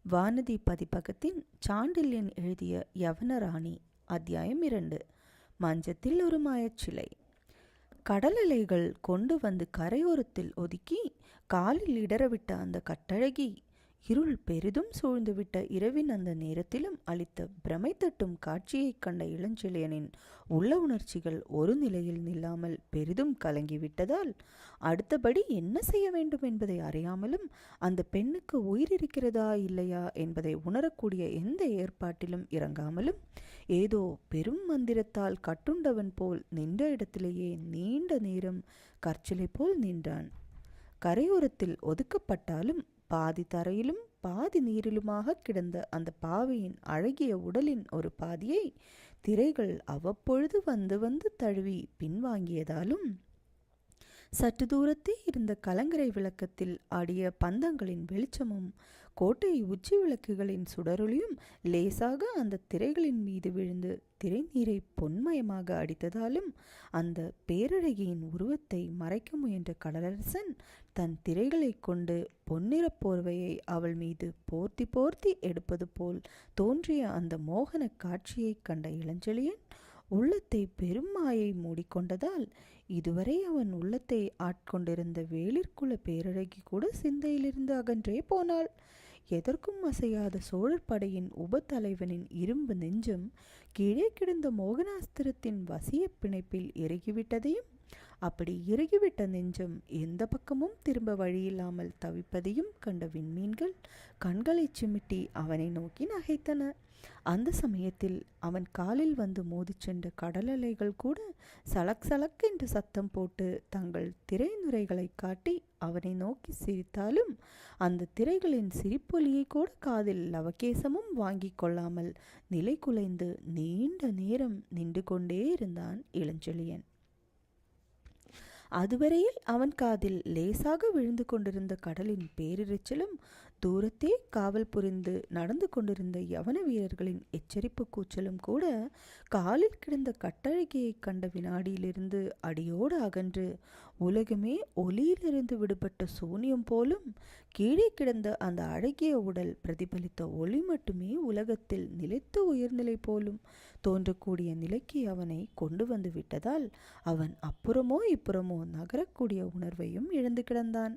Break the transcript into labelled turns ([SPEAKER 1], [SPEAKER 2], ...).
[SPEAKER 1] வானதி பதிப்பகத்தின் சாண்டில்யன் எழுதிய யவனராணி. அத்தியாயம் 2. மஞ்சத்தில் ஒரு மாயச்சிலை. கடல் அலைகள் கொண்டு வந்து கரையோரத்தில் ஒதுக்கி காலில் இடறவிட்ட அந்த கட்டழகி இருள் பெரிதும் சூழ்ந்துவிட்ட இரவின் அந்த நேரத்திலும் அளித்த பிரமை தட்டும் காட்சியைக் கண்ட இளஞ்செழியனின் உள்ள உணர்ச்சிகள் ஒரு நிலையில் நில்லாமல் பெரிதும் கலங்கிவிட்டதால் அடுத்தபடி என்ன செய்ய வேண்டும் என்பதை அறியாமலும் அந்த பெண்ணுக்கு உயிர் இருக்கிறதா இல்லையா என்பதை உணரக்கூடிய எந்த ஏற்பாட்டிலும் இறங்காமலும் ஏதோ பெரும் மந்திரத்தால் கட்டுண்டவன் போல் நின்ற இடத்திலேயே நீண்ட நேரம் கற்சிலை போல் நின்றான். கரையோரத்தில் ஒதுக்கப்பட்டாலும் பாதி தரையிலும் பாதி நீரிலுமாக கிடந்த அந்த பாவையின் அழகிய உடலின் ஒரு பாதியை திரைகள் அவ்வப்பொழுது வந்து வந்து தழுவி பின்வாங்கியதாலும் சற்று தூரத்தே இருந்த கலங்கரை விளக்கத்தில் ஆடிய பந்தங்களின் வெளிச்சமும் கோட்டை உச்சி விளக்குகளின் சுடரொளியும் லேசாக அந்த திரைகளின் மீது விழுந்து திரை நீரை பொன்மயமாக அடித்ததாலும் அந்த பேரழகியின் உருவத்தை மறைக்க முயன்ற கடலரசன் தன் திரைகளை கொண்டு பொன்னிற போர்வையை அவள் மீது போர்த்தி போர்த்தி எடுப்பது போல் தோன்றிய அந்த மோகன காட்சியைக் கண்ட இளஞ்செழியன் உள்ளத்தை பெரும் மாயை மூடிக்கொண்டதால் இதுவரை அவன் உள்ளத்தை ஆட்கொண்டிருந்த வேளிற்குல பேரழகி கூட சிந்தையிலிருந்து அகன்றே போனாள். எதற்கும் அசையாத சோழர் படையின் உப தலைவனின் இரும்பு நெஞ்சம் கீழே கிடந்த மோகனாஸ்திரத்தின் வசிய பிணைப்பில் இறுகிவிட்டதையும் அப்படி இறுகிவிட்ட நெஞ்சம் எந்த பக்கமும் திரும்ப வழியில்லாமல் தவிப்பதையும் கண்ட விண்மீன்கள் கண்களை சிமிட்டி அவனை நோக்கி நகைத்தன. அந்த சமயத்தில் அவன் காலில் வந்து மோதிச் சென்ற கடல் அலைகள் கூட சலக் சலக் என்று சத்தம் போட்டு தங்கள் திரை நுரைகளை காட்டி அவனை நோக்கி சிரித்தாலும் அந்த திரைகளின் சிரிப்பொலியை கூட காதில் லவகேசமும் வாங்கி கொள்ளாமல் நிலை குலைந்து நீண்ட நேரம் நின்று கொண்டே இருந்தான் இளஞ்செழியன். அதுவரையில் அவன் காதில் லேசாக விழுந்து கொண்டிருந்த கடலின் பேரிரைச்சலும் தூரத்தே காவல் புரிந்து நடந்து கொண்டிருந்த யவன வீரர்களின் எச்சரிப்பு கூச்சலும் கூட காலில் கிடந்த கட்டழகியை கண்ட வினாடியிலிருந்து அடியோடு அகன்று உலகமே ஒளியிலிருந்து விடுபட்ட சூனியம் போலும் கீழே கிடந்த அந்த அழகிய உடல் பிரதிபலித்த ஒளி மட்டுமே உலகத்தில் நிலைத்து உயர்நிலை போலும் தோன்றக்கூடிய நிலைக்கு அவனை கொண்டு வந்து விட்டதால் அவன் அப்புறமோ இப்புறமோ நகரக்கூடிய உணர்வையும் இழந்து கிடந்தான்.